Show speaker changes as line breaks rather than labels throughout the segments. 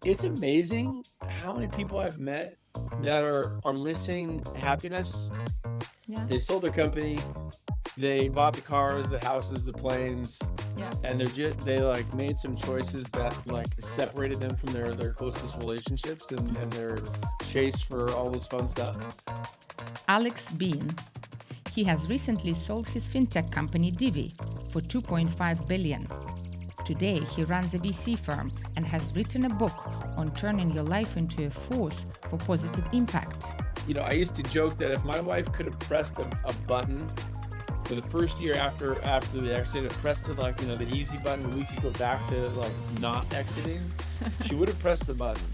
It's amazing how many people I've met that are missing happiness.
Yeah.
They sold their company, they bought the cars, the houses, the planes,
Yeah.
and they like made some choices that like separated them from their closest relationships and their chase for all this fun stuff.
Alex Bean. He has recently sold his fintech company Divvi for 2.5 billion. Today, he runs a VC firm and has written a book on turning your life into a force for positive impact.
I used to joke that if my wife could have pressed a button for the first year after the accident, pressed it like the easy button, and we could go back to like not exiting, she would have pressed the button.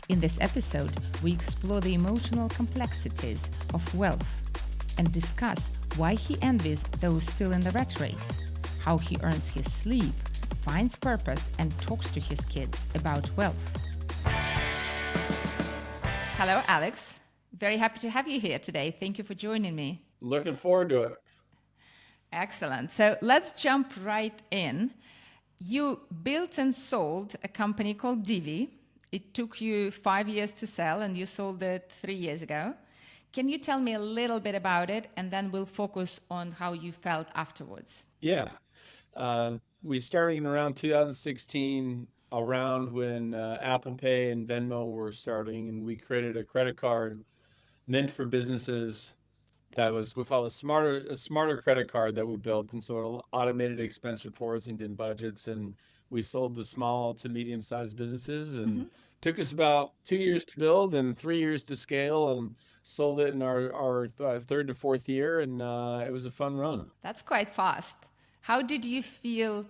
In this episode, we explore the emotional complexities of wealth and discuss why he envies those still in the rat race, how he earns his sleep, finds purpose, and talks to his kids about wealth. Hello, Alex. Very happy to have you here today. Thank you for joining me.
Looking forward to it.
Excellent. So let's jump right in. You built and sold a company called Divvi. It took you 5 years to sell, and you sold it 3 years ago. Can you tell me a little bit about it, and then we'll focus on how you felt afterwards?
Yeah. We started in around 2016, around when Apple Pay and Venmo were starting, and we created a credit card meant for businesses that was we call a smarter credit card that we built, and so it automated expense reports and did budgets, and we sold to small to medium sized businesses, and took us about 2 years to build and 3 years to scale, and sold it in our third to fourth year, and it was a fun run.
That's quite fast. How did you feel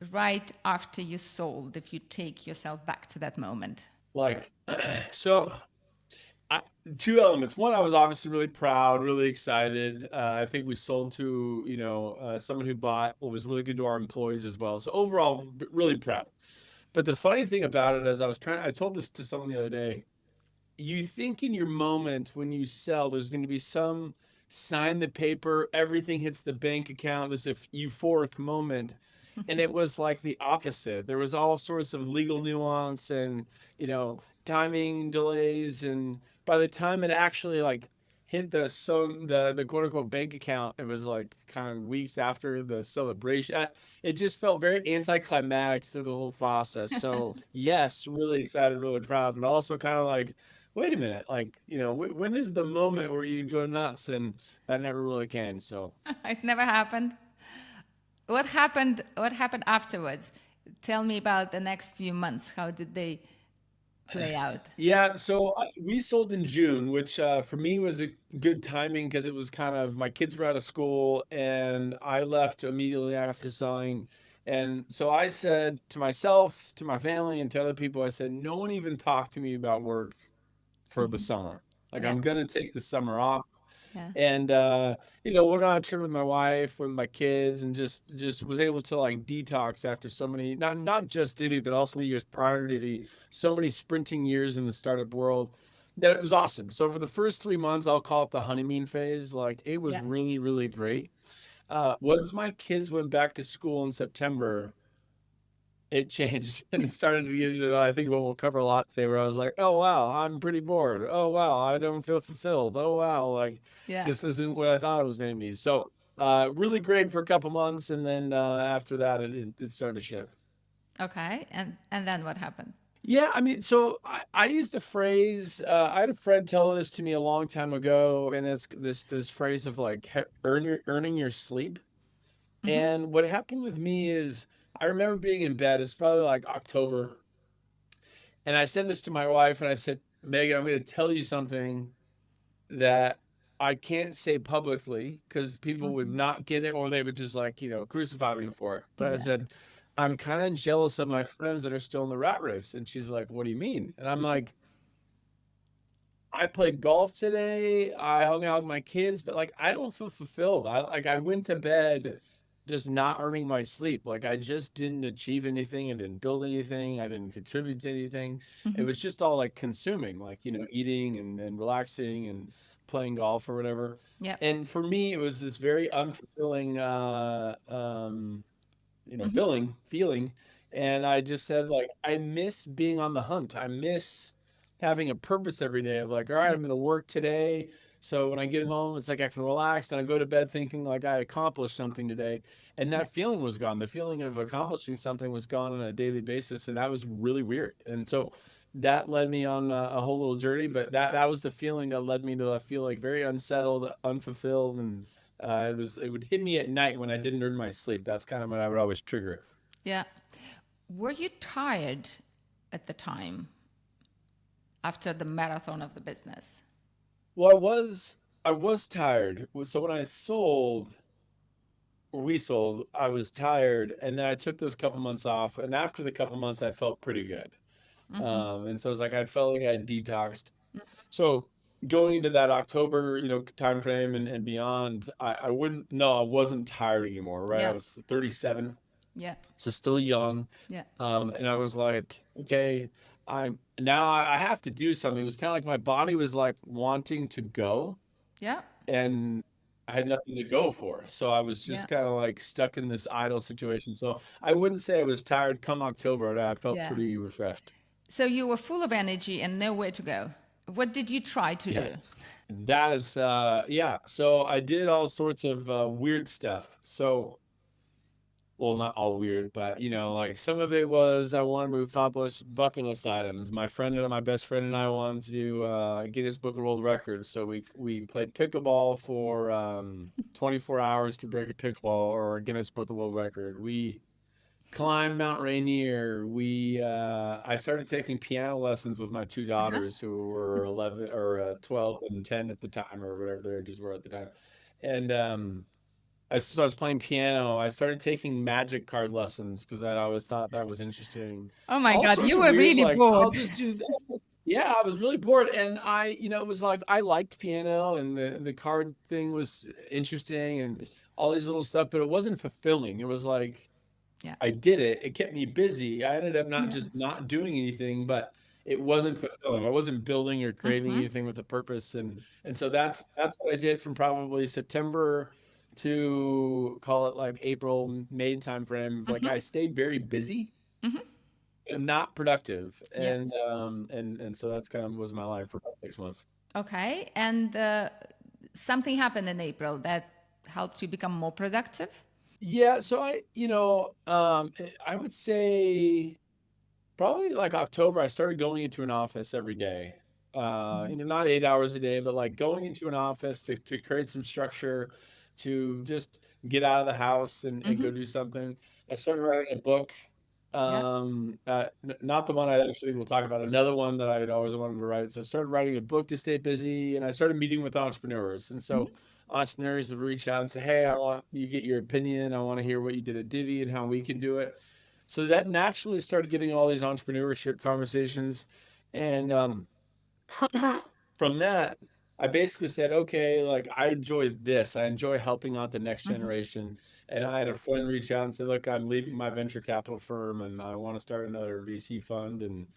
right after you sold, if you take yourself back to that moment?
Like, so I, two elements. One, I was obviously really proud, really excited. I think we sold to, someone who bought what was really good to our employees as well. So overall, really proud. But the funny thing about it is I told this to someone the other day. You think in your moment when you sell, there's going to be some sign the paper, everything hits the bank account, this euphoric moment. And it was like the opposite. There was all sorts of legal nuance and, timing delays. And by the time it actually like hit the quote unquote bank account, it was like kind of weeks after the celebration. It just felt very anticlimactic through the whole process. So yes, really excited, really proud, and also kind of like, wait a minute, like, when is the moment where you go nuts? And that never really came. So
It never happened. What happened? What happened afterwards? Tell me about the next few months. How did they play out?
yeah, so we sold in June, which for me was a good timing because it was kind of my kids were out of school and I left immediately after selling. And so I said to myself, to my family, and to other people, I said, no one even talk to me about work for the summer. Like,
Yeah,
I'm gonna take the summer off.
yeah.
And went on a trip with my wife, with my kids, and just was able to like detox after so many, not just Divvy, but also the years prior to Divvy, so many sprinting years in the startup world, that it was awesome. So for the first 3 months, I'll call it the honeymoon phase. Like, it was
Yeah.
really, really great. Once my kids went back to school in September, it changed and it started to get into, I think, what we'll cover a lot today, where I was like, oh wow, I'm pretty bored. Oh wow, I don't feel fulfilled. Oh wow, like,
Yeah.
this isn't what I thought it was going to be. So really great for a couple months, and then after that it started to shift.
Okay. And then what happened?
Yeah, I mean, so I used the phrase. I had a friend tell this to me a long time ago, and it's this phrase of like, earning your sleep.
Mm-hmm.
And what happened with me is, I remember being in bed. It's probably like October. And I said this to my wife, and I said, Megan, I'm going to tell you something that I can't say publicly because people would
Mm-hmm.
not get it, or they would just like, crucify me for it. But I
Yeah.
said, I'm kind of jealous of my friends that are still in the rat race. And she's like, what do you mean? And I'm like, I played golf today. I hung out with my kids, but like, I don't feel fulfilled. I went to bed just not earning my sleep. Like, I just didn't achieve anything. I didn't build anything. I didn't contribute to anything. It
Mm-hmm.
was just all like consuming, like, eating and relaxing and playing golf or whatever.
Yeah.
And for me, it was this very unfulfilling,
Mm-hmm.
feeling. And I just said, like, I miss being on the hunt. I miss having a purpose every day of like, all right,
Yeah.
I'm going to work today. So when I get home, it's like I can relax and I go to bed thinking like I accomplished something today. And
Yeah.
that feeling was gone. The feeling of accomplishing something was gone on a daily basis. And that was really weird. And so that led me on a whole little journey. But that was the feeling that led me to feel like very unsettled, unfulfilled. And it would hit me at night when I didn't earn my sleep. That's kind of when I would always trigger it.
Yeah. Were you tired at the time after the marathon of the business?
Well, I was tired. So when I sold, or we sold, I was tired, and then I took those couple months off, and after the couple months, I felt pretty good.
Mm-hmm.
And so it's like I felt like I had detoxed. So going into that October, time frame and beyond, I wouldn't no, I wasn't tired anymore, right? I
Yeah.
was 37,
Yeah.
so still young.
Yeah.
And I was like, okay, I have to do something. It was kind of like my body was like wanting to go,
Yeah.
and I had nothing to go for. So I was
Yeah.
just kind of like stuck in this idle situation. So I wouldn't say I was tired come October. I felt
Yeah.
pretty refreshed.
So you were full of energy and nowhere to go. What did you try to
Yeah.
do?
That is yeah. So I did all sorts of weird stuff. So well, not all weird, but like some of it was I wanted to accomplish bucket list items. My best friend and I wanted to do Guinness Book of World Records. So we played pickleball for 24 hours to break a pickleball or a Guinness Book of World Record. We climbed Mount Rainier. We I started taking piano lessons with my two
Uh-huh.
daughters who were 11 or 12 and 10 at the time, or whatever their ages were at the time. And so I was playing piano. I started taking magic card lessons because I always thought that was interesting.
Oh my
All
God,
sorts
you
of
were
weird,
really
like,
bored.
I'll just do that. Yeah, I was really bored. And it was like I liked piano and the card thing was interesting and all these little stuff, but it wasn't fulfilling. It was like
Yeah.
I did it. It kept me busy. I ended up not
Yeah.
just not doing anything, but it wasn't fulfilling. I wasn't building or creating
Mm-hmm.
anything with a purpose. And so that's what I did from probably September to call it like April, May timeframe. Like
Mm-hmm.
I stayed very busy
Mm-hmm.
and not productive.
Yeah.
And so that's kind of was my life for about 6 months.
Okay. And something happened in April that helped you become more productive?
Yeah, so I would say probably like October, I started going into an office every day.
Mhm.
Not 8 hours a day, but like going into an office to create some structure, to just get out of the house and go
Mhm.
do something. I started writing a book.
Yeah.
Not the one I actually will talk about, another one that I had always wanted to write. So I started writing a book to stay busy, and I started meeting with entrepreneurs. And so
Mhm.
entrepreneurs would reach out and say, "Hey, I want you get your opinion. I want to hear what you did at Divvi and how we can do it." So that naturally started getting all these entrepreneurship conversations. And from that, I basically said, okay, like I enjoy this. I enjoy helping out the next
Mhm.
generation. And I had a friend reach out and say, look, I'm leaving my venture capital firm and I want to start another VC fund. And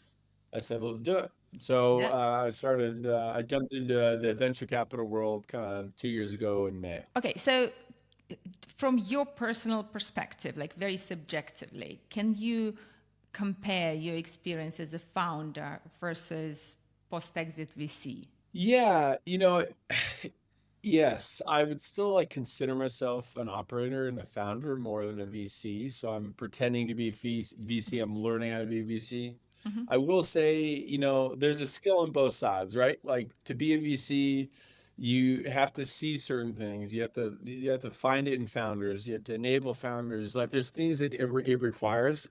I said, let's do it. So
Yeah.
I jumped into the venture capital world kind of 2 years ago in May.
Okay. So, from your personal perspective, like very subjectively, can you compare your experience as a founder versus post-exit VC?
Yeah, yes, I would still like consider myself an operator and a founder more than a VC. So I'm pretending to be a VC. I'm learning how to be a VC.
Hmm.
I will say, there's a skill on both sides, right? Like to be a VC, you have to see certain things. You have to find it in founders. You have to enable founders. Like there's things that it requires.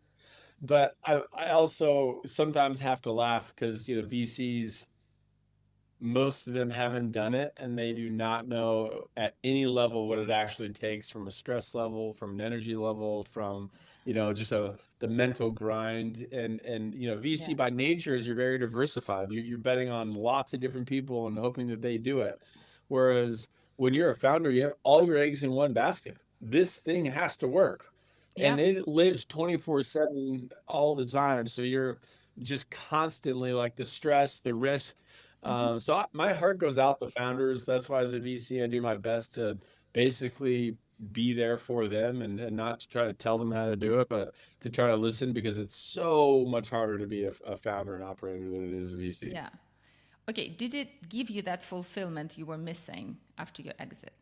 But I also sometimes have to laugh because VCs, most of them haven't done it and they do not know at any level what it actually takes from a stress level, from an energy level, from just the mental grind. And
Yeah.
VC by nature is you're very diversified. You're betting on lots of different people and hoping that they do it, whereas when you're a founder you have all your eggs in one basket. This thing has to work
Yeah.
and it lives 24/7 all the time, so you're just constantly like the stress, the risk.
Hmm.
My heart goes out to founders. That's why as a VC, I do my best to basically be there for them and not to try to tell them how to do it, but to try to listen because it's so much harder to be a founder and operator than it is a VC.
Yeah. Okay. Did it give you that fulfillment you were missing after your exit?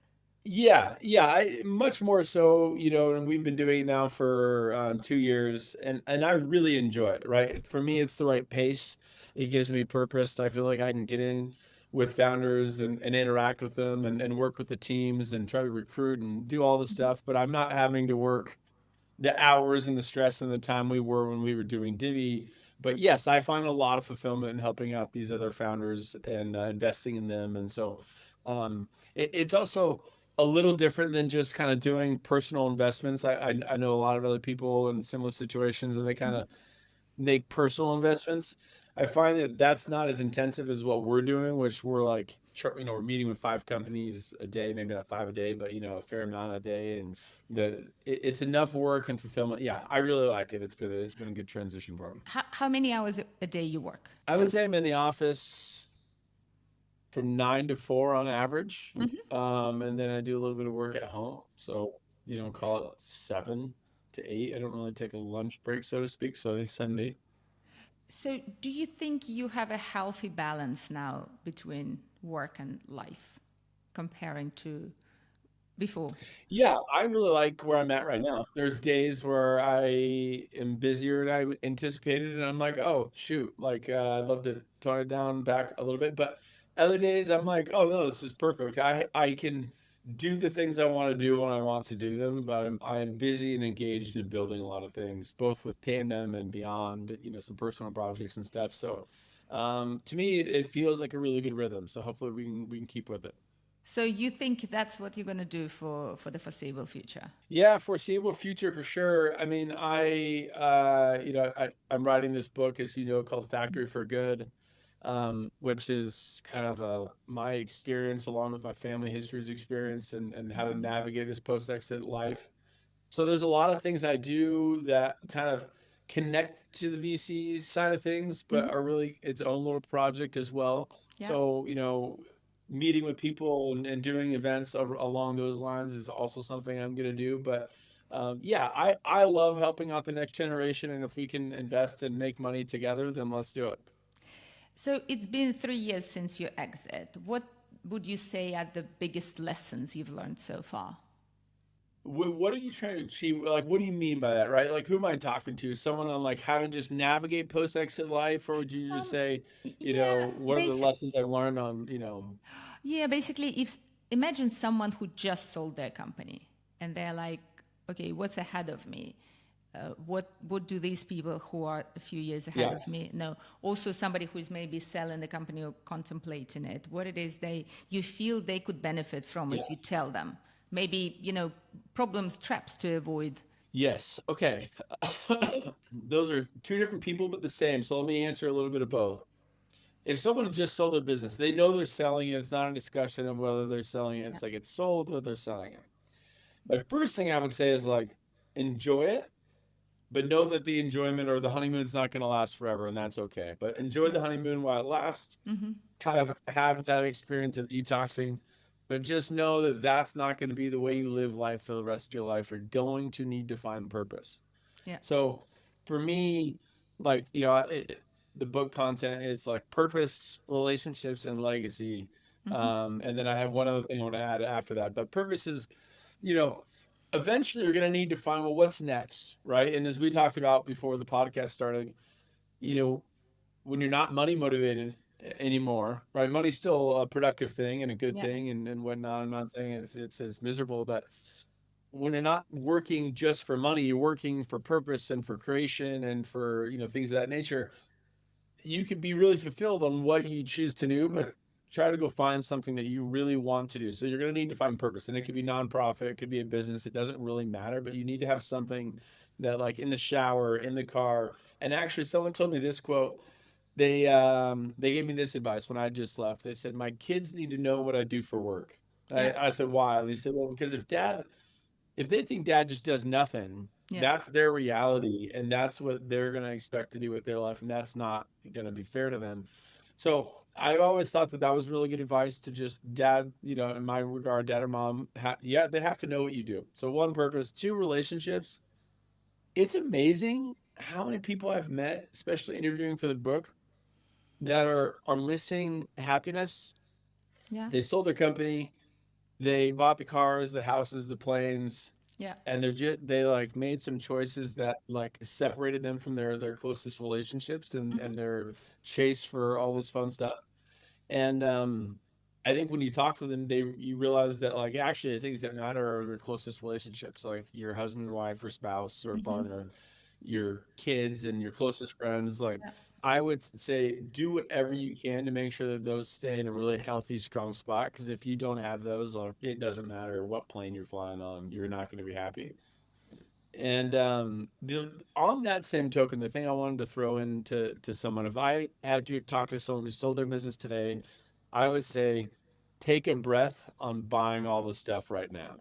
Yeah, yeah, much more so, and we've been doing it now for 2 years, and I really enjoy it. Right, for me, it's the right pace. It gives me purpose. I feel like I can get in with founders and interact with them and work with the teams and try to recruit and do all the
Mhm.
stuff. But I'm not having to work the hours and the stress and the time we were when we were doing Divvy. But yes, I find a lot of fulfillment in helping out these other founders and investing in them. And so it's also a little different than just kind of doing personal investments. I know a lot of other people in similar situations and they kind
Mhm.
of make personal investments. I find that that's not as intensive as what we're doing, which we're like, we're meeting with 5 companies a day, maybe not five a day, but a fair amount a day, and it's enough work and fulfillment. Yeah, I really like it. It's been a good transition for me.
How many hours a day you work?
I would say I'm in the office from 9 to 4 on average,
Mhm.
and then I do a little bit of work at home. So call it 7 to 8. I don't really take a lunch break, so to speak. So 7 to 8.
So, do you think you have a healthy balance now between work and life comparing to before?
Yeah, I really like where I'm at right now. There's days where I am busier than I anticipated, and I'm like, oh shoot, like I'd love to tone it down back a little bit. But other days, I'm like, oh no, this is perfect. I can do the things I want to do when I want to do them, but I'm busy and engaged in building a lot of things, both with Tandem and beyond. Some personal projects and stuff. So, to me, it feels like a really good rhythm. So hopefully we can keep with it.
So, you think that's what you're going to do for the foreseeable future?
Yeah, foreseeable future for sure. I mean, I'm writing this book, as you know, called Factory for Good, which is kind of my experience along with my family history's experience and how to
Mhm.
navigate this post-exit life. So there's a lot of things I do that kind of connect to the VC side of things, but
Mhm.
are really its own little project as well.
Yeah.
So, meeting with people and doing events along those lines is also something I'm going to do. But yeah, I love helping out the next generation. And if we can invest and make money together, then let's do it.
So, it's been 3 years since your exit. What would you say are the biggest lessons you've learned so far?
What are you trying to achieve? Like, what do you mean by that, right? Like, who am I talking to? Someone on like how to just navigate post-exit life, or would you just
Um,
say,
yeah,
what are the lessons I learned on,
yeah, basically, if imagine someone who just sold their company and they're like, okay, what's ahead of me? What do these people who are a few years ahead
yeah,
of me know? Also, somebody who's maybe selling the company or contemplating it. What it is they you feel they could benefit from
yeah.
if you tell them. Maybe problems, traps to avoid.
Yes. Okay. Those are two different people, but the same. So let me answer a little bit of both. If someone just sold their business, they know they're selling it. It's not a discussion of whether they're selling it.
Yeah,
It's like it's sold or they're selling it. My first thing I would say is like, enjoy it, but know that the enjoyment or the honeymoon's not going to last forever, and that's okay. But enjoy
yeah.
the honeymoon while it lasts. Kind of have that experience of detoxing, but just know that that's not going to be the way you live life for the rest of your life. You're going to need to find purpose.
Yeah.
So for me, like, the book content is like purpose, relationships, and legacy.
Hmm.
And then I have one other thing I want to add after that. But purpose is, you know, eventually you're going to need to find, well, what's next, right? And as we talked about before the podcast started, you know, when you're not money motivated anymore, right? Money's still a productive thing and a good
Yeah.
thing and whatnot. I'm not saying it's miserable, but when you're not working just for money, you're working for purpose and for creation and for, things of that nature. You could be really fulfilled on what you choose to do, but try to go find something that you really want to do. So you're going to need to find purpose, and it could be nonprofit, it could be a business. It doesn't really matter, but you need to have something that, like, in the shower, in the car. And actually, someone told me this quote. They gave me this advice when I just left. They said, "My kids need to know what I do for work."
Yeah.
I said, "Why?" And they said, "Well, because if they think dad just does nothing,
Yeah.
that's their reality and that's what they're going to expect to do with their life, and that's not going to be fair to them." So I've always thought that that was really good advice to just dad, in my regard, dad or mom, yeah, they have to know what you do. So one purpose, two relationships. It's amazing how many people I've met, especially interviewing for the book, that are missing happiness.
Yeah.
They sold their company, they bought the cars, the houses, the planes,
Yeah.
and they like made some choices that like separated them from their closest relationships and
Hmm.
their chase for all this fun stuff. And I think when you talk to them, you realize that like actually the things that matter are your closest relationships, like your husband, wife, or spouse, or
Hmm.
partner, your kids, and your closest friends. Like
Yeah.
I would say, do whatever you can to make sure that those stay in a really healthy, strong spot. Because if you don't have those, like, it doesn't matter what plane you're flying on, you're not going to be happy. And on that same token, the thing I wanted to throw into someone, if I had to talk to someone who sold their business today, I would say take a breath on buying all the stuff right now.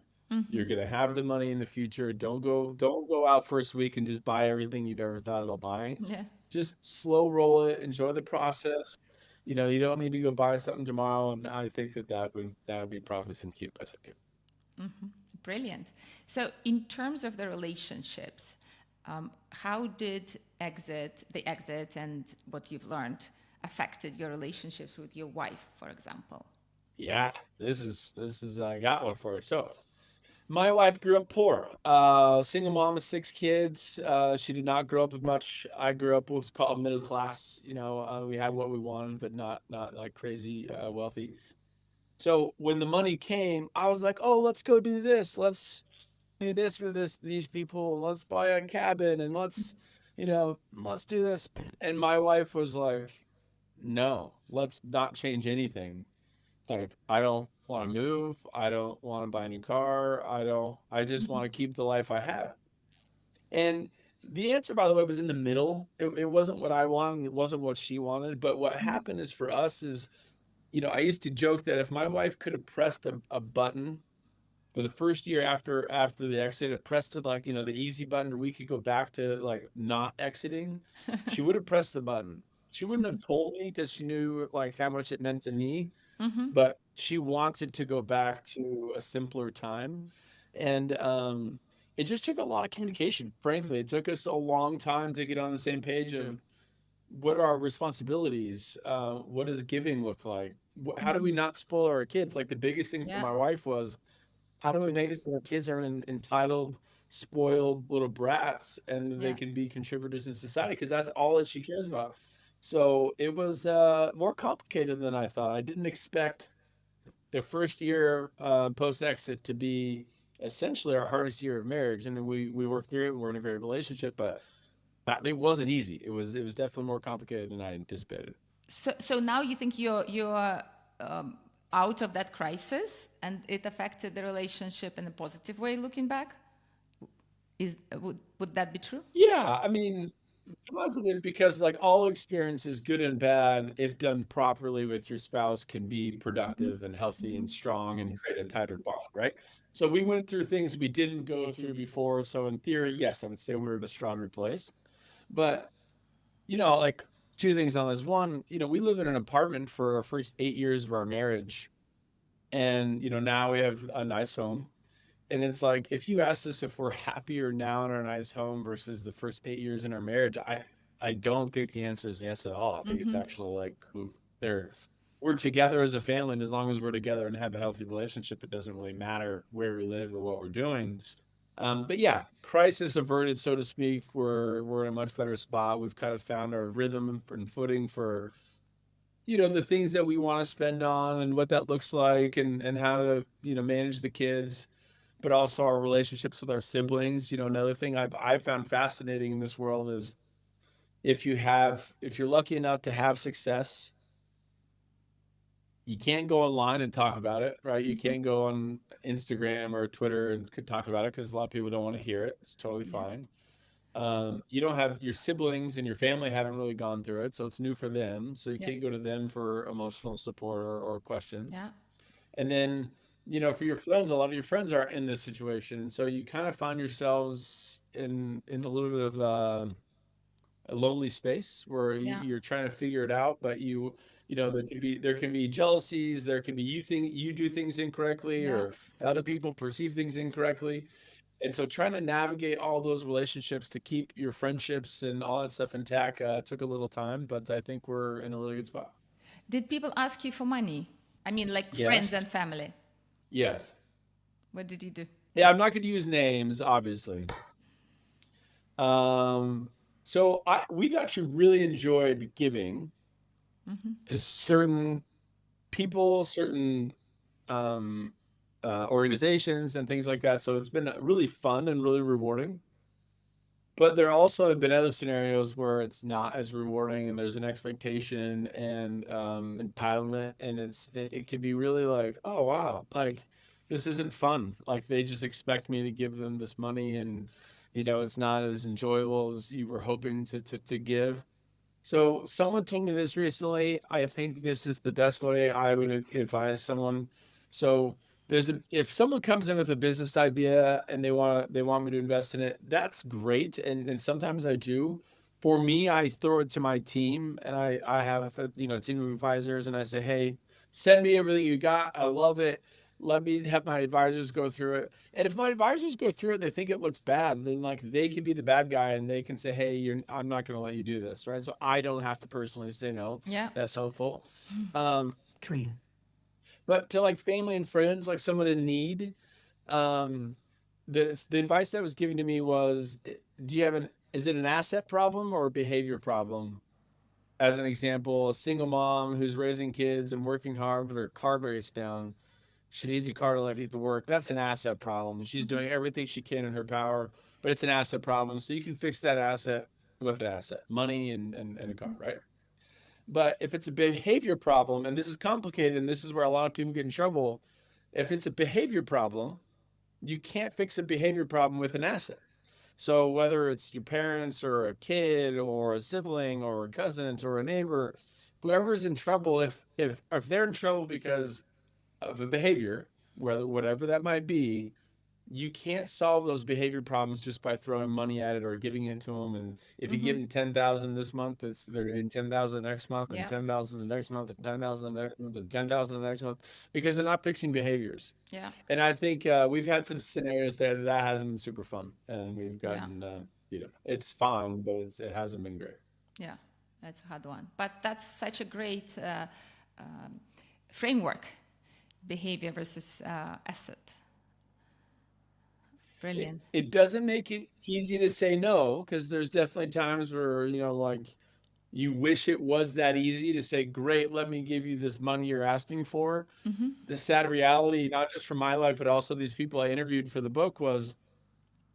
You're
Hmm.
gonna have the money in the future. Don't go out first week and just buy everything you've ever thought about buying.
Yeah.
Just slow roll it, enjoy the process. You don't need to go buy something tomorrow. And I think that would be probably some cute messaging.
Hmm. Brilliant. So, in terms of the relationships, how did the exit, and what you've learned affected your relationships with your wife, for example?
Yeah, this is I got one for you. So my wife grew up poor. Single mom of six kids. She did not grow up with much. I grew up what's called middle class. We had what we wanted, but not like crazy wealthy. So when the money came, I was like, "Oh, let's go do this. Let's do this for these people. Let's buy a cabin and let's do this." And my wife was like, "No, let's not change anything. Like, I don't want to move. I don't want to buy a new car. I just want to keep the life I have." And the answer, by the way, was in the middle. It wasn't what I wanted. It wasn't what she wanted. But what happened is for us is, I used to joke that if my wife could have pressed a button for the first year after the exit, it pressed to like, the easy button, or we could go back to like not exiting, she would have pressed the button. She wouldn't have told me because she knew like how much it meant to me,
Hmm.
but she wanted to go back to a simpler time. And it just took a lot of communication. Frankly, it took us a long time to get on the same page of what are our responsibilities. What does giving look like? How do we
Hmm.
not spoil our kids? Like the biggest thing for
Yeah.
my wife was, how do we make it so our kids are entitled, spoiled little brats, and they
Yeah.
can be contributors in society? Because that's all that she cares about. So it was more complicated than I thought. I didn't expect the first year post exit to be essentially our hardest year of marriage, and then we worked through it. We're in a great relationship, but it wasn't easy. It was definitely more complicated than I anticipated.
So now you think you're um, out of that crisis, and it affected the relationship in a positive way. Looking back, would that be true?
Yeah, I mean, positive because like all experiences, good and bad, if done properly with your spouse, can be productive and healthy and strong and create a tighter bond, right? So we went through things we didn't go through before. So in theory, yes, I would say we're in a stronger place. But like two things on this. One, we lived in an apartment for our first 8 years of our marriage. And now we have a nice home. And it's like, if you ask us if we're happier now in our nice home versus the first 8 years in our marriage, I don't think the answer is yes at all. I think it's
Hmm.
actually like they're we're together as a family, and as long as we're together and have a healthy relationship, it doesn't really matter where we live or what we're doing. But yeah, crisis averted, so to speak. We're in a much better spot. We've kind of found our rhythm and footing for the things that we want to spend on and what that looks like, and how to manage the kids, but also our relationships with our siblings. Another thing I've found fascinating in this world is if you're lucky enough to have success, you can't go online and talk about it, right? You can't go on Instagram or Twitter and could talk about it because a lot of people don't want to hear it. It's totally
Yeah.
fine. You don't have your siblings and your family haven't really gone through it, so it's new for them. So you
Yeah.
can't go to them for emotional support or questions.
Yeah.
And then, for your friends, a lot of your friends are in this situation. So you kind of find yourselves in a little bit of a lonely space where
Yeah.
you're trying to figure it out, but you know, there can be jealousies, there can be you think you do things incorrectly
Yeah.
or other people perceive things incorrectly. And so trying to navigate all those relationships to keep your friendships and all that stuff intact took a little time, but I think we're in a really good spot.
Did people ask you for money? I mean, like friends
Yes.
and family.
Yes.
What did you do?
Yeah, I'm not going to use names, obviously. Um, so we've actually really enjoyed giving to certain people, certain um, organizations, and things like that. So it's been really fun and really rewarding. But there also have been other scenarios where it's not as rewarding, and there's an expectation and entitlement, and it can be really like, oh wow, like this isn't fun. Like they just expect me to give them this money, and it's not as enjoyable as you were hoping to give. So someone told me this recently. I think this is the best way I would advise someone. So if someone comes in with a business idea and they want me to invest in it, that's great. And sometimes I do. For me, I throw it to my team and I have a team of advisors and I say, hey, send me everything you got. I love it. Let me have my advisors go through it. And if my advisors go through it and they think it looks bad, then like they can be the bad guy and they can say, "Hey, I'm not going to let you do this," right? So I don't have to personally say no.
Yeah.
That's helpful. Um, but to like family and friends, like someone in need, um, the advice that was given to me was, "Do you have an is it an asset problem or a behavior problem?" As an example, a single mom who's raising kids and working hard, but her car breaks down. She needs a car to let her to work. That's an asset problem. She's doing everything she can in her power, but it's an asset problem. So you can fix that asset with an asset, money and a car, right? But if it's a behavior problem, and this is complicated, and this is where a lot of people get in trouble. If it's a behavior problem, you can't fix a behavior problem with an asset. So whether it's your parents or a kid or a sibling or a cousin or a neighbor, whoever's in trouble, if they're in trouble because of a behavior, whether whatever that might be, you can't solve those behavior problems just by throwing money at it or giving it to them. And if you give them 10,000 this month, they're in 10,000 next month, and
Yeah.
10,000 the next month, and 10,000 the next month, and 10,000 the next month, because they're not fixing behaviors.
Yeah.
And I think we've had some scenarios there that hasn't been super fun, and we've
Yeah.
gotten it's fine, but it hasn't been great.
Yeah. That's a hard one. But that's such a great um, framework, behavior versus asset. Brilliant.
It doesn't make it easy to say no, because there's definitely times where like you wish it was that easy to say, great, let me give you this money you're asking for. The sad reality, not just from my life, but also these people I interviewed for the book, was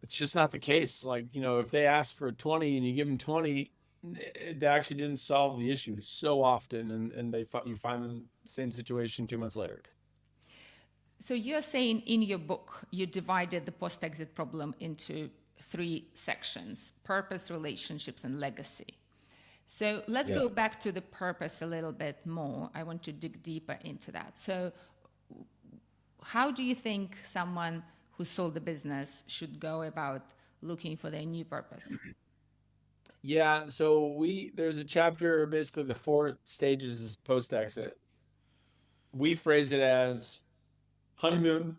it's just not the case. Like, if they ask for 20 and you give them 20, it actually didn't solve the issue so often. And you find them same situation 2 months later.
So you're saying in your book, you divided the post-exit problem into three sections: purpose, relationships, and legacy. So let's
Yeah.
go back to the purpose a little bit more. I want to dig deeper into that. So how do you think someone who sold the business should go about looking for their new purpose?
Yeah. So there's a chapter, basically the 4 stages is post exit. We phrase it as honeymoon,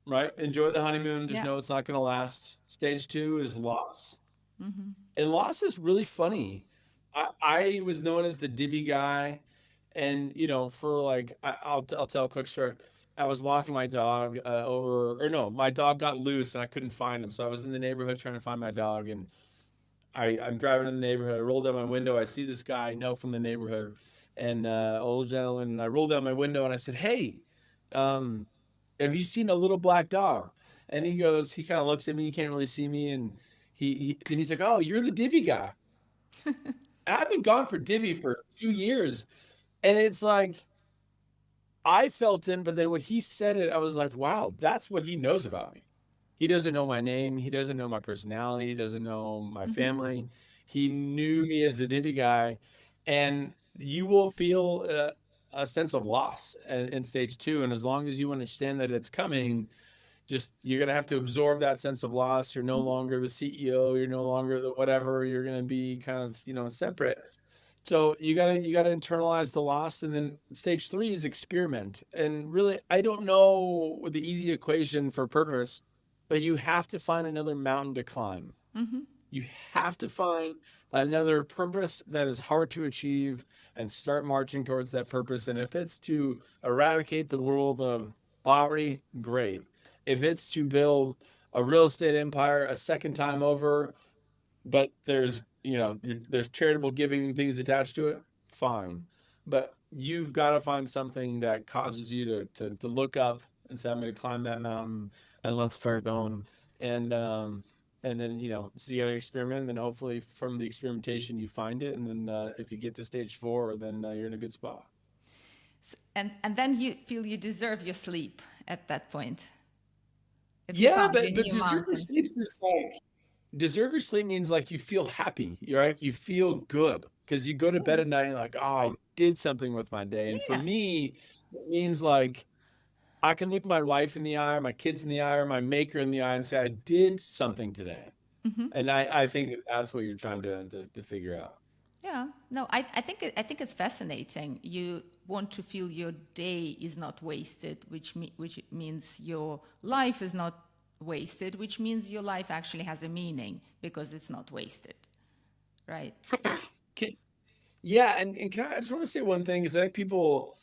right? Enjoy the honeymoon. Just
Yeah.
know it's not going to last. Stage 2 is loss. And loss is really funny. I was known as the Divvy guy, and for like I'll tell a quick story. I was walking my dog over, or no, my dog got loose and I couldn't find him. So I was in the neighborhood trying to find my dog, and I'm driving in the neighborhood. I roll down my window. I see this guy I know from the neighborhood, and old gentleman. And I rolled down my window and I said, "Hey, um, have you seen a little black dog?" And he kind of looks at me. He can't really see me, and he's like, "Oh, you're the Divvy guy." And I've been gone for Divvy for 2 years, and it's like I felt him, but then when he said it, I was like, "Wow, that's what he knows about me." He doesn't know my name. He doesn't know my personality. He doesn't know my family. He knew me as the Divvy guy, and you will feel a sense of loss in stage 2. And as long as you understand that it's coming, just you're gonna have to absorb that sense of loss. You're no
Mhm.
longer the CEO, you're no longer the whatever, you're gonna be kind of, separate. So you gotta internalize the loss, and then stage 3 is experiment. And really, I don't know what the easy equation for purpose, but you have to find another mountain to climb.
Mhm.
You have to find another purpose that is hard to achieve and start marching towards that purpose. And if it's to eradicate the world of poverty, great. If it's to build a real estate empire a second time over, but there's charitable giving and things attached to it, fine. But you've gotta find something that causes you to look up and say, "I'm gonna climb that mountain and let's start going." And, and then, so you gotta experiment, and hopefully from the experimentation you find it, and then, if you get to stage 4, then, you're in a good spot.
And then you feel you deserve your sleep at that point if you
Yeah,
found your
but
new
deserve your
mountain.
sleep is like deserve your sleep means, like, you feel happy, right? You feel good because you go to bed
Yeah.
at night and you're like, "Oh, I did something with my day." And for
Yeah.
me, it means, like, I can look my wife in the eye, or my kids in the eye, or my maker in the eye and say, "I did something today."
Hmm.
And I think that that's what you're trying to figure out.
Yeah. No, I think it's fascinating. You want to feel your day is not wasted, which means your life is not wasted, which means your life actually has a meaning because it's not wasted, right?
Can Yeah, and can I just wanna say one thing, is I think people,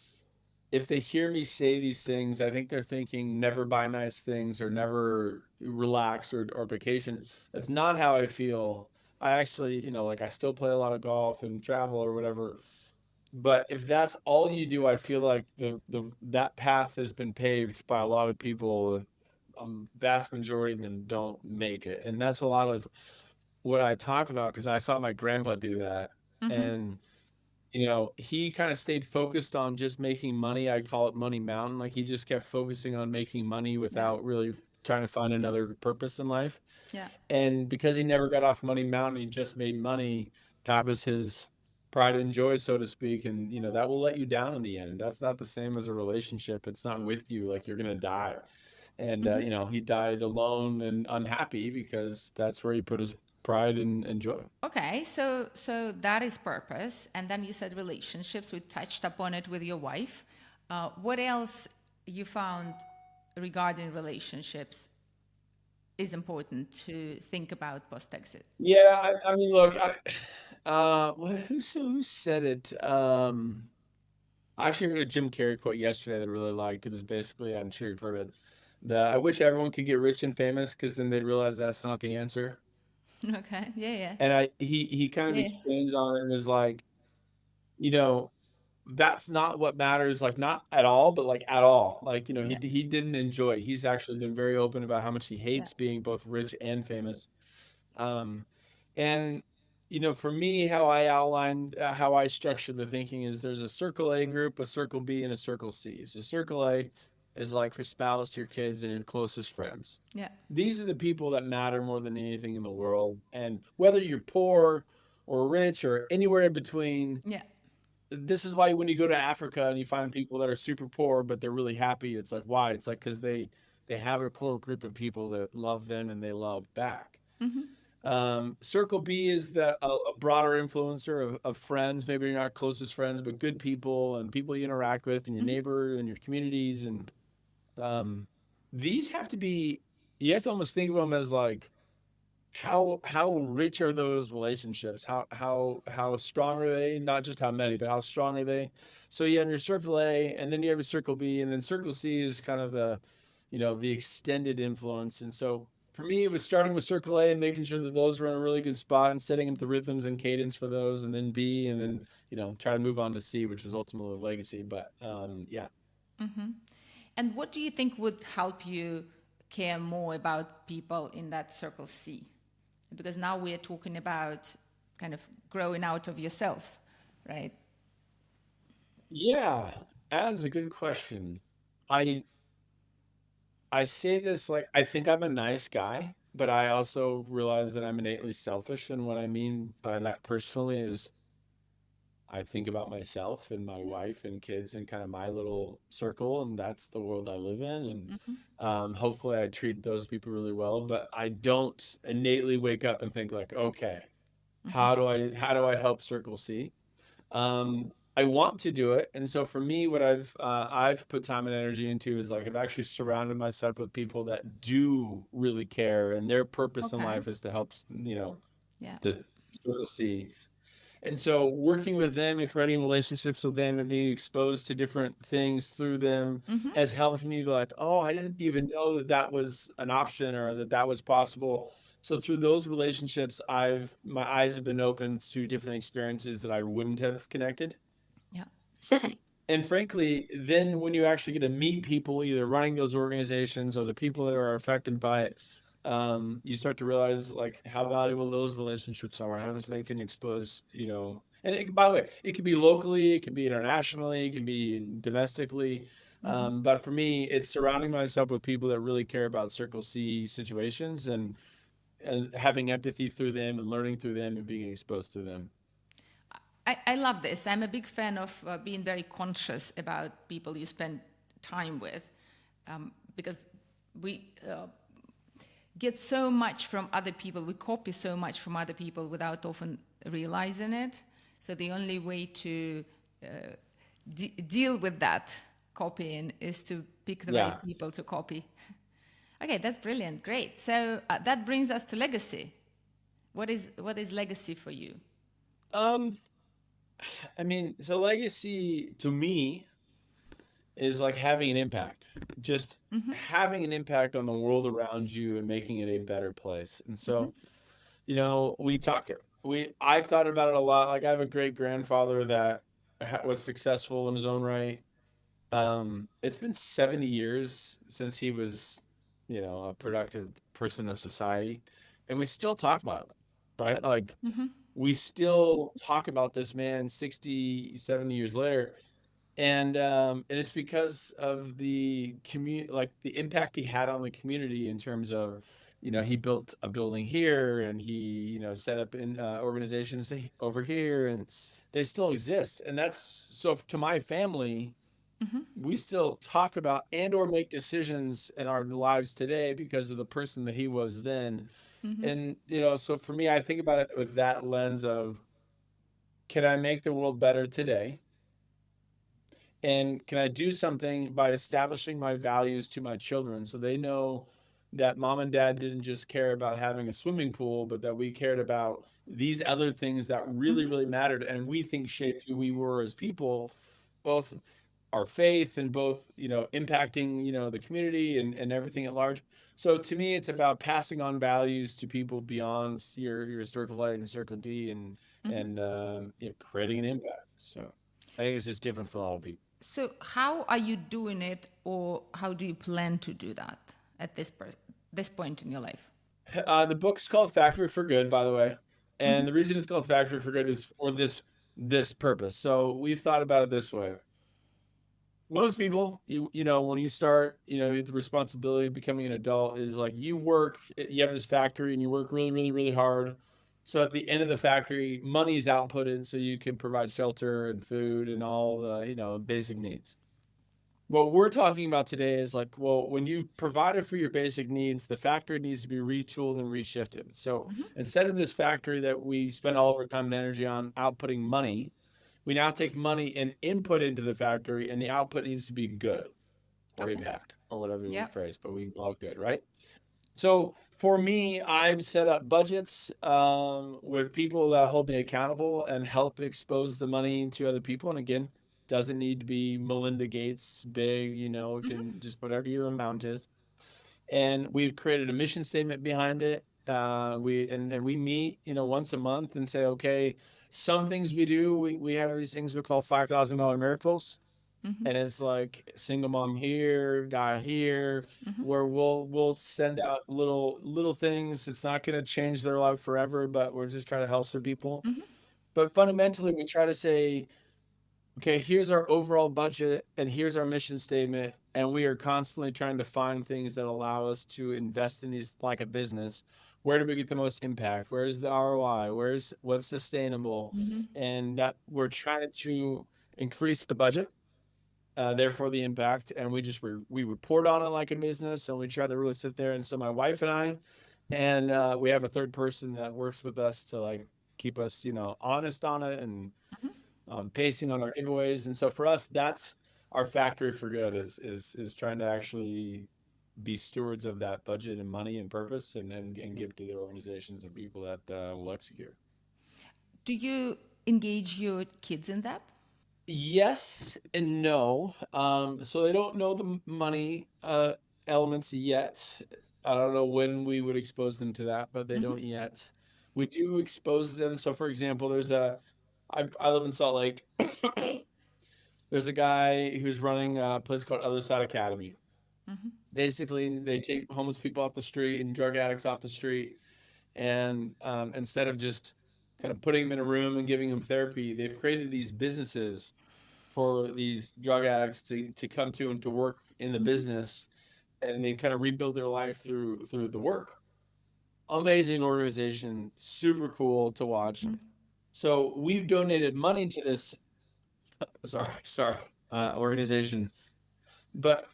if they hear me say these things, I think they're thinking never buy nice things or never relax or vacation. That's not how I feel. I actually, like I still play a lot of golf and travel or whatever. But if that's all you do, I feel like the that path has been paved by a lot of people. Vast majority of them don't make it, and that's a lot of what I talk about because I saw my grandpa do that,
Mm-hmm.
and he kinda stayed focused on just making money. I call it Money Mountain. Like, he just kept focusing on making money
Yeah.
without really trying to find another purpose in life.
Yeah.
And because he never got off Money Mountain, he just made money. That was his pride and joy, so to speak. And, that will let you down in the end. That's not the same as a relationship. It's not with you, like, you're gonna die. And,
Mm-hmm.
he died alone and unhappy because that's where he put his pride and joy.
Okay, so that is purpose, and then you said relationships. We touched upon it with your wife. What else you found regarding relationships is important to think about post exit?
Yeah, I mean, look, who said it? I actually heard a Jim Carrey quote yesterday that I really liked. It was basically, I'm sure you've heard it. I wish everyone could get rich and famous because then they'd realize that's not the answer.
Okay, yeah, yeah,
And he kind of
yeah,
explains on it and was like, you know, that's not what matters, like not at all, but like at all. Like,
yeah,
he didn't enjoy it. He's actually been very open about how much he
yeah.
hates being both rich and famous. Um, and for me, how I outlined, how I structure the thinking is there's a circle A group, a circle B, and a circle C. So circle A is like your spouse, your kids, and your closest friends.
Yeah.
These are the people that matter more than anything in the world. And whether you're poor or rich or anywhere in between,
Yeah.
this is why when you go to Africa and you find people that are super poor but they're really happy, it's like why? It's like because they have a core group of people that love them and they love back.
Mm-hmm.
Circle B is a broader influencer of friends. Maybe you're not closest friends, but good people and people you interact with and your
Mm-hmm.
neighbor and your communities. And um, these have to be, you have to almost think of them as like, how rich are those relationships? How strong are they? Not just how many, but how strong are they? So you have your circle A, and then you have your circle B, and then circle C is kind of the extended influence. And so for me, it was starting with circle A and making sure that those were in a really good spot and setting up the rhythms and cadence for those, and then B, and then try to move on to C, which is ultimately legacy. But yeah.
And what do you think would help you care more about people in that circle C? Because now we are talking about kind of growing out of yourself, right?
Yeah, that's a good question. I I say this like I think I'm a nice guy, but I also realize that I'm innately selfish. And what I mean by that personally is I think about myself and my wife and kids and kind of my little circle, and that's the world I live in. And
Hmm.
hopefully, I treat those people really well. But I don't innately wake up and think like, okay,
Hmm.
how do I help Circle C? I want to do it, and so for me, what I've put time and energy into is like I've actually surrounded myself with people that do really care, and their purpose in
Okay.
life is to help,
Yeah.
the Circle C. And so working with them and creating relationships with them and being exposed to different things through them
Hmm.
has helped me be like, oh, I didn't even know that that was an option or that that was possible. So through those relationships, my eyes have been opened to different experiences that I wouldn't have connected.
Yeah.
And frankly, then when you actually get to meet people either running those organizations or the people that are affected by it, you start to realize like how valuable those relationships are, how much they can expose, And by the way, it could be locally, it can be internationally, it can be domestically.
Hmm.
But for me, it's surrounding myself with people that really care about Circle C situations and having empathy through them and learning through them and being exposed to them.
I love this. I'm a big fan of being very conscious about people you spend time with, because we get so much from other people. We copy so much from other people without often realizing it. So the only way to uh, deal with that copying is to pick the right
Yeah.
people to copy. Okay, that's brilliant. Great. So that brings us to legacy. What is legacy for you?
Um, I mean, so legacy to me is like having an impact, just
Mm-hmm.
having an impact on the world around you and making it a better place. And so, we talk it. I've thought about it a lot. Like I have a great grandfather that was successful in his own right. It's been 70 years since he was, a productive person of society, and we still talk about it, right? Like
Mm-hmm.
we still talk about this man 60, 70 years later, and it's because of the community, like the impact he had on the community in terms of, he built a building here, and he, set up in organizations over here, and they still exist. And that's so to my family,
Mm-hmm.
we still talk about and or make decisions in our lives today because of the person that he was then.
Mm-hmm.
And so for me, I think about it with that lens of, can I make the world better today? And can I do something by establishing my values to my children so they know that mom and dad didn't just care about having a swimming pool, but that we cared about these other things that really,
Mm-hmm.
really mattered and we think shaped who we were as people, both our faith and both, impacting, the community and everything at large. So to me, it's about passing on values to people beyond your Circle A and Circle D,
Mm-hmm.
and creating an impact. So I think it's just different for all people.
So, how are you doing it, or how do you plan to do that at this point in your life?
The book's called Factory for Good, by the way,
Mm-hmm.
and the reason it's called Factory for Good is for this purpose. So we've thought about it this way. Most people, when you start, the responsibility of becoming an adult is like you have this factory and you work really, really, really hard. So at the end of the factory, money is outputted so you can provide shelter and food and all the, basic needs. What we're talking about today is like, well, when you provided for your basic needs, the factory needs to be retooled and reshifted. So
Mm-hmm.
instead of this factory that we spend all of our time and energy on outputting money, we now take money and input into the factory, and the output needs to be good or
Okay.
impact or whatever we
Yeah.
phrase, but we all good, right? So for me, I've set up budgets with people that hold me accountable and help expose the money to other people. And again, doesn't need to be Melinda Gates big, it
Mm-hmm.
can just whatever your amount is. And we've created a mission statement behind it. And we meet, once a month and say, okay, some things we do, we have these things we call $5,000 miracles,
Mm-hmm.
and it's like single mom here, guy here,
Mm-hmm.
where we'll send out little things. It's not going to change their life forever, but we're just trying to help some people.
Mm-hmm.
But fundamentally, we try to say, okay, here's our overall budget and here's our mission statement, and we are constantly trying to find things that allow us to invest in these like a business Where do we get the most impact? Where's the ROI? What's sustainable?
Mhm.
And that we're trying to increase the budget, therefore the impact. And we report on it like a business, and we try to really sit there. And so my wife and I, and we have a third person that works with us to like keep us, honest on it and
Mhm.
pacing on our giveaways. And so for us, that's our factory for good is trying to actually be stewards of that budget and money and purpose, and give to the organizations and people that will execute.
Do you engage your kids in that?
Yes and no. So they don't know the money elements yet. I don't know when we would expose them to that, but they
Mhm.
don't yet. We do expose them. So, for example, I live in Salt Lake. There's a guy who's running a place called Other Side Academy.
Mhm.
Basically, they take homeless people off the street and drug addicts off the street, and instead of just kind of putting them in a room and giving them therapy, they've created these businesses for these drug addicts to come to and to work in the
Mhm.
business, and they kind of rebuild their life through the work. Amazing organization, super cool to watch.
Mhm.
So we've donated money to this sorry organization, but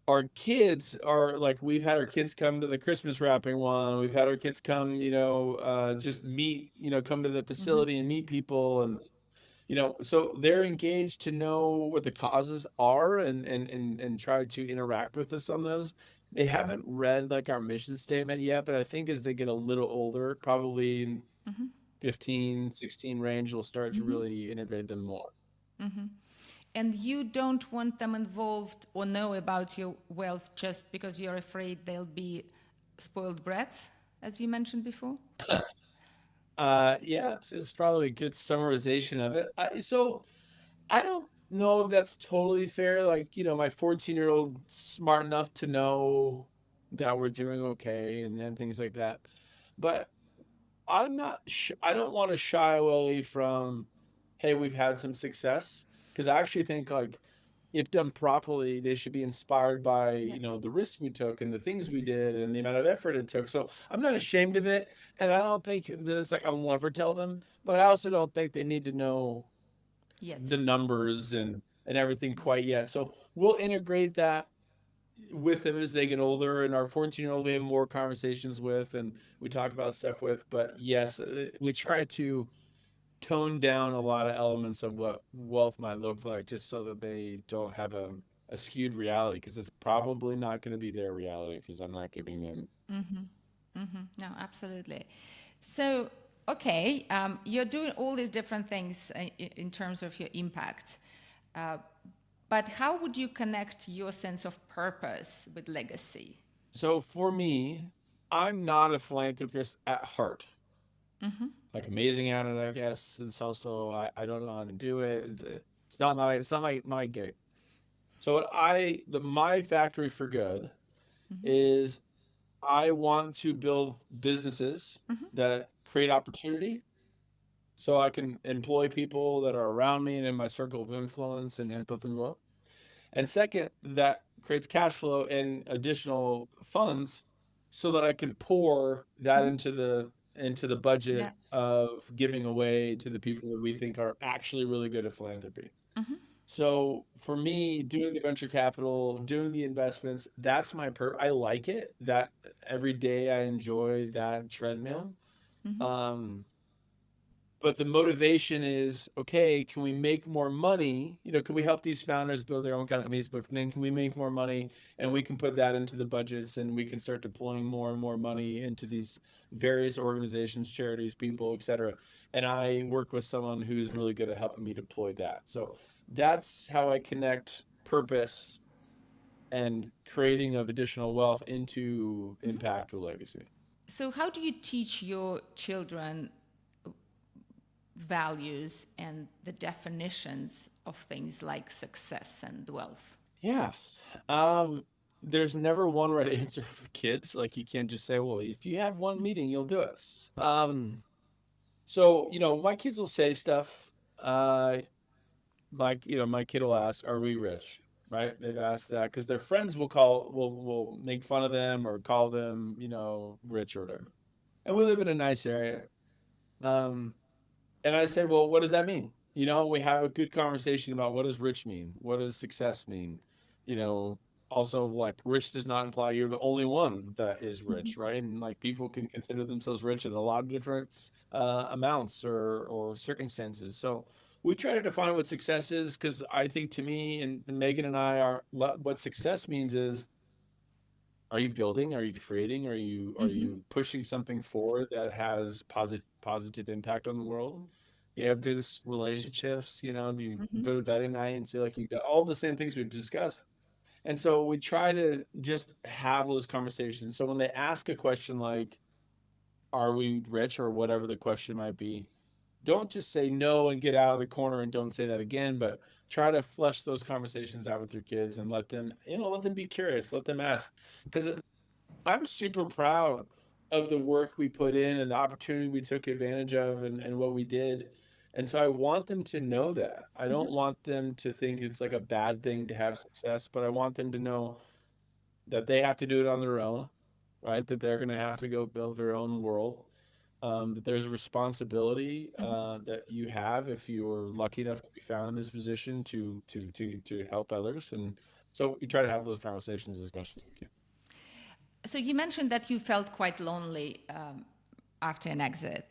our kids are like, we've had our kids come to the Christmas wrapping one. We've had our kids come, just meet, come to the
Mhm.
facility and meet people, and so they're engaged to know what the causes are, and try to interact with us on those. They haven't read like our mission statement yet, but I think as they get a little older, probably in
Mhm.
15, 16 range, we'll start to
Mhm.
really integrate them more.
Mhm. And you don't want them involved or know about your wealth just because you're afraid they'll be spoiled brats, as you mentioned before?
Yeah, it's probably a good summarization of it. So I don't know if that's totally fair. Like, my 14-year-old smart enough to know that we're doing okay, and things like that. But I don't want to shy away from, hey, we've had some success, because I actually think, like, if done properly, they should be inspired by,
Yeah.
the risks we took and the things we did and the amount of effort it took. So I'm not ashamed of it. And I don't think that it's like I'll never tell them, but I also don't think they need to know
Yet.
the numbers and everything quite yet. So we'll integrate that with them as they get older, and our 14-year-old we have more conversations with, and we talk about stuff with. But yes, we try to tone down a lot of elements of what wealth might look like, just so that they don't have a skewed reality, because it's probably not going to be their reality, because I'm not giving them.
Mm-hmm. Mm-hmm. No, absolutely. So, okay, you're doing all these different things in terms of your impact. Uh, but how would you connect your sense of purpose with legacy?
So for me, I'm not a philanthropist at heart.
Mm-hmm.
Like, amazing at it, I guess. It's also, I don't know how to do it. It's not my gig. So my factory for good
Mm-hmm.
is, I want to build businesses
Mm-hmm.
that create opportunity, so I can employ people that are around me and in my circle of influence, and help them grow. And second, that creates cash flow and additional funds, so that I can pour that
Mm-hmm.
into the
Yeah.
budget of giving away to the people that we think are actually really good at philanthropy.
Mm-hmm.
So for me, doing the venture capital, doing the investments, that's I like it. That every day I enjoy that treadmill.
Mm-hmm.
Um, but the motivation is, okay, can we make more money? Can we help these founders build their own companies? But then, can we make more money, and we can put that into the budgets, and we can start deploying more and more money into these various organizations, charities, people, etc. And I work with someone who's really good at helping me deploy that. So that's how I connect purpose and creating of additional wealth into
Mm-hmm.
impact or legacy.
So, how do you teach your children values and the definitions of things like success and wealth?
Yeah. Um, there's never one right answer with kids. Like, you can't just say, well, if you have one meeting, you'll do it. So, my kids will say stuff, like, my kid will ask, are we rich? Right? They've asked that because their friends will make fun of them or call them, rich or whatever. and we live in a nice area. Um, and I said, "Well, what does that mean?" You know, we have a good conversation about what does rich mean? What does success mean? You know, also like rich does not imply you're the only one that is rich, right? And like people can consider themselves rich in a lot of different amounts or circumstances. So we try to define what success is because I think to me and Megan and I are what success means is are you building? Are you creating? Are
Mm-hmm.
you pushing something forward that has positive impact on the world? You have these relationships, you know, you
Mm-hmm.
go to bed at night and feel like you got all the same things we've discussed. And so we try to just have those conversations. So when they ask a question like, are we rich or whatever the question might be, don't just say no and get out of the corner and don't say that again, but try to flesh those conversations out with your kids and let them, you know, let them be curious, let them ask. Because I'm super proud of the work we put in and the opportunity we took advantage of and what we did. And so I want them to know that. I
Mm-hmm.
don't want them to think it's like a bad thing to have success, but I want them to know that they have to do it on their own, right? That they're going to have to go build their own world. That there's a responsibility that you have if you're lucky enough to be found in this position to help others. And so we try to have those conversations as much as we can.
So you mentioned that you felt quite lonely after an exit.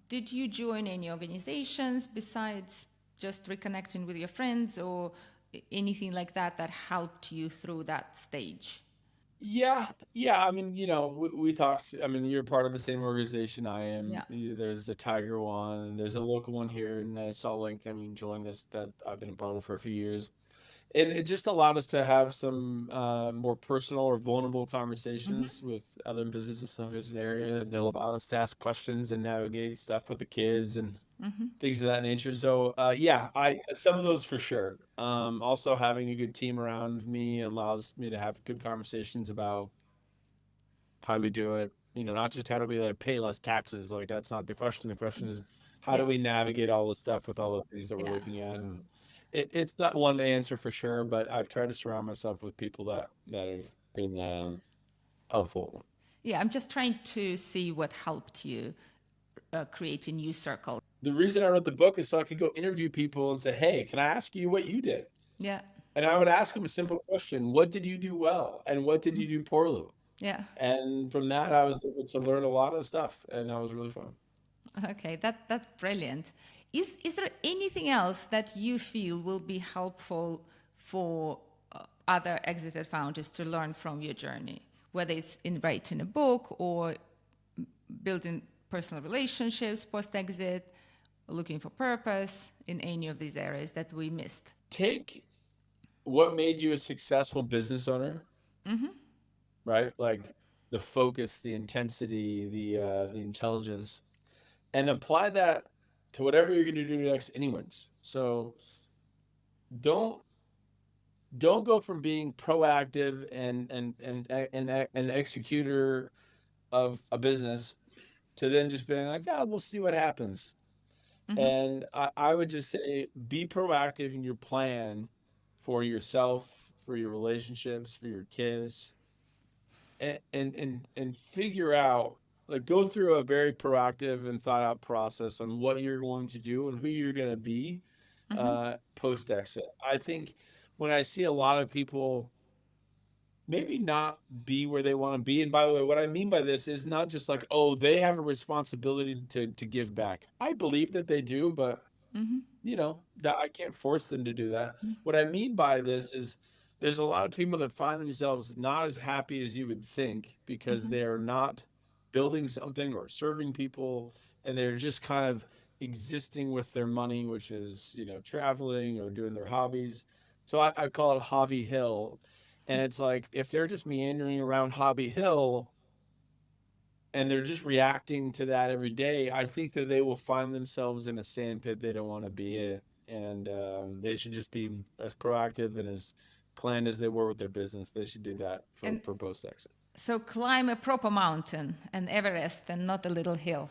Did you join any organizations besides just reconnecting with your friends or anything like that that helped you through that stage?
Yeah, yeah. I mean, you know, we talked. I mean, you're part of the same organization I am.
Yeah.
There's a Tiger one, and there's a local one here in Salt Lake. I mean, joined this that I've been a part of for a few years, and it just allowed us to have some more personal or vulnerable
Mm-hmm.
conversations with other business associates in the area. And they'll allow us to ask questions and navigate stuff with the kids and
Mm-hmm.
things of that nature. So, yeah, I some of those for sure. Also having a good team around me allows me to have good conversations about how do we do it? You know, not just how do we like pay less taxes. Like that's not the question. The question is how
Yeah.
do we navigate all the stuff with all the things that we're
Yeah.
looking at? And it's not one answer for sure, but I've tried to surround myself with people that have been helpful.
Yeah. I'm just trying to see what helped you create a new circle.
The reason I wrote the book is so I could go interview people and say, "Hey, can I ask you what you did?"
Yeah.
And I would ask them a simple question: "What did you do well, and what did you do poorly?"
Yeah.
And from that, I was able to learn a lot of stuff, and that was really fun.
Okay. That's brilliant. Is there anything else that you feel will be helpful for other exited founders to learn from your journey, whether it's in writing a book or building personal relationships post exit, looking for purpose in any of these areas that we missed?
Take what made you a successful business owner, right? Like the focus, the intensity, the intelligence, and apply that to whatever you're going to do next, anyways. So don't don't go from being proactive and an executor of a business to then just being like, "Yeah, we'll see what happens."
Mm-hmm.
And I would just say be proactive in your plan for yourself, for your relationships, for your kids, and figure out like go through a very proactive and thought out process on what you're going to do and who you're going to be
Mm-hmm.
post exit. I think when I see a lot of people maybe not be where they want to be. And by the way, what I mean by this is not just like, oh, they have a responsibility to give back. I believe that they do, but
Mm-hmm.
you know, that I can't force them to do that. What I mean by this is there's a lot of people that find themselves not as happy as you would think because
Mm-hmm.
they're not building something or serving people and they're just kind of existing with their money, which is, you know, traveling or doing their hobbies. So I call it Hobby Hill. And it's like if they're just meandering around Hobby Hill, and they're just reacting to that every day, I think that they will find themselves in a sandpit they don't want to be in. And they should just be as proactive and as planned as they were with their business. They should do that
And
for post exit.
so climb a proper mountain, an Everest, and not a little hill,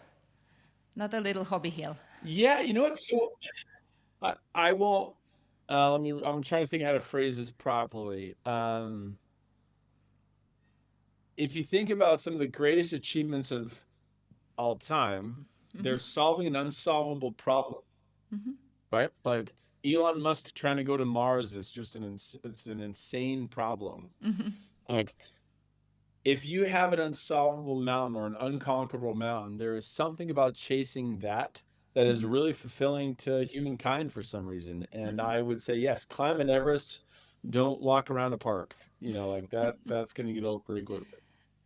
not a little hobby hill.
Yeah, you know what? So I won't. Let me. I'm trying to think how to phrase this properly. if you think about some of the greatest achievements of all time, they're solving an unsolvable problem, right? Like Elon Musk trying to go to Mars is just it's an insane problem. Like if you have an unsolvable mountain or an unconquerable mountain, there is something about chasing that that is really fulfilling to humankind for some reason. And I would say, yes, climb an Everest. Don't walk around a park. Like that. That's going to get old pretty quickly.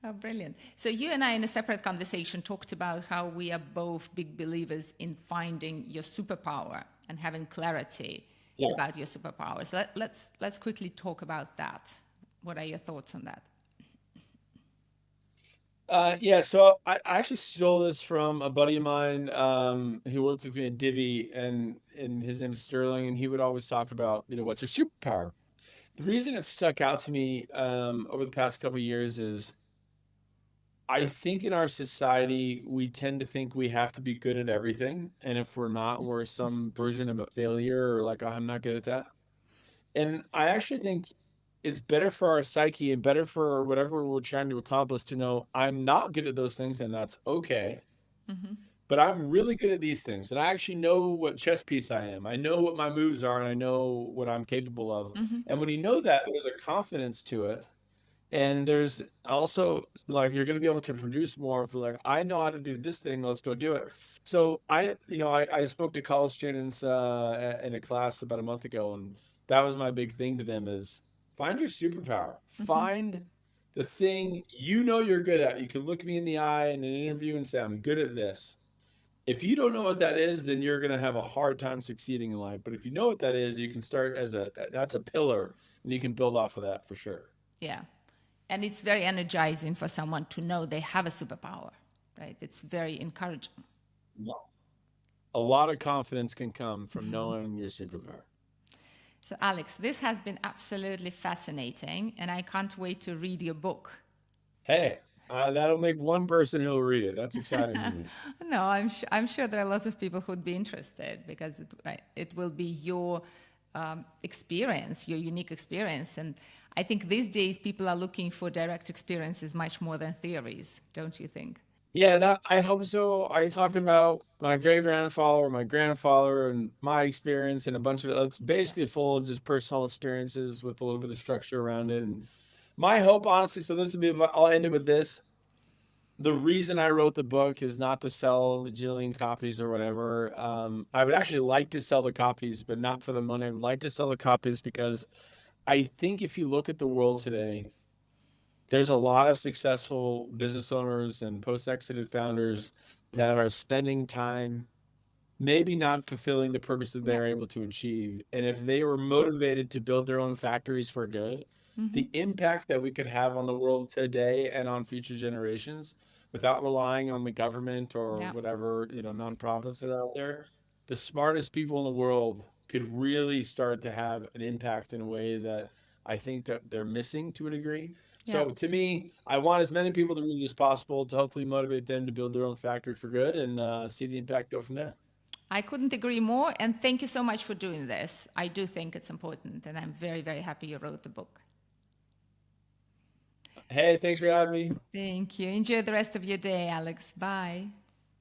Oh, brilliant. So you and I, in a separate conversation, talked about how we are both big believers in finding your superpower and having clarity
Yeah.
about your superpower. So let's quickly talk about that. What are your thoughts on that?
Yeah, so I actually stole this from a buddy of mine who worked with me at Divvi, and his name is Sterling, and he would always talk about, what's your superpower? The reason it stuck out to me over the past couple of years is I think in our society we tend to think we have to be good at everything, and if we're not, we're some version of a failure or like, "Oh, I'm not good at that." And I actually think it's better for our psyche and better for whatever we're trying to accomplish to know I'm not good at those things and that's okay. But I'm really good at these things. And I actually know what chess piece I am. I know what my moves are and I know what I'm capable of. And when you know that, there's a confidence to it. And there's also like you're gonna be able to produce more for like, I know how to do this thing, let's go do it. So I spoke to college students in a class about a month ago, and that was my big thing to them is find your superpower. Find the thing you're good at. You can look me in the eye in an interview and say, I'm good at this. If you don't know what that is, then you're gonna have a hard time succeeding in life. But if you know what that is, you can start that's a pillar and you can build off of that for sure.
Yeah. And it's very energizing for someone to know they have a superpower, right? It's very encouraging.
A lot of confidence can come from knowing your superpower.
So, Alex, this has been absolutely fascinating, and I can't wait to read your book.
Hey, that'll make one person who'll read it. That's exciting to me.
No, I'm sure there are lots of people who'd be interested because it will be your experience, your unique experience. And I think these days people are looking for direct experiences much more than theories, don't you think?
Yeah, I hope so. I talked about my great grandfather, my grandfather, and my experience, and a bunch of it's basically full of just personal experiences with a little bit of structure around it. And my hope, honestly, so this will be, I'll end it with this. The reason I wrote the book is not to sell a jillion copies or whatever. I would actually like to sell the copies, but not for the money. I would like to sell the copies because I think if you look at the world today, there's a lot of successful business owners and post-exited founders that are spending time maybe not fulfilling the purpose that
Yeah.
they're able to achieve. And if they were motivated to build their own factories for good, the impact that we could have on the world today and on future generations without relying on the government or
Yeah.
whatever, nonprofits that are out there, the smartest people in the world could really start to have an impact in a way that I think that they're missing to a degree.
Yeah.
So to me, I want as many people to read as possible to hopefully motivate them to build their own factory for good and see the impact go from there.
I couldn't agree more. And thank you so much for doing this. I do think it's important. And I'm very, very happy you wrote the book.
Hey, thanks for having me.
Thank you. Enjoy the rest of your day, Alex. Bye.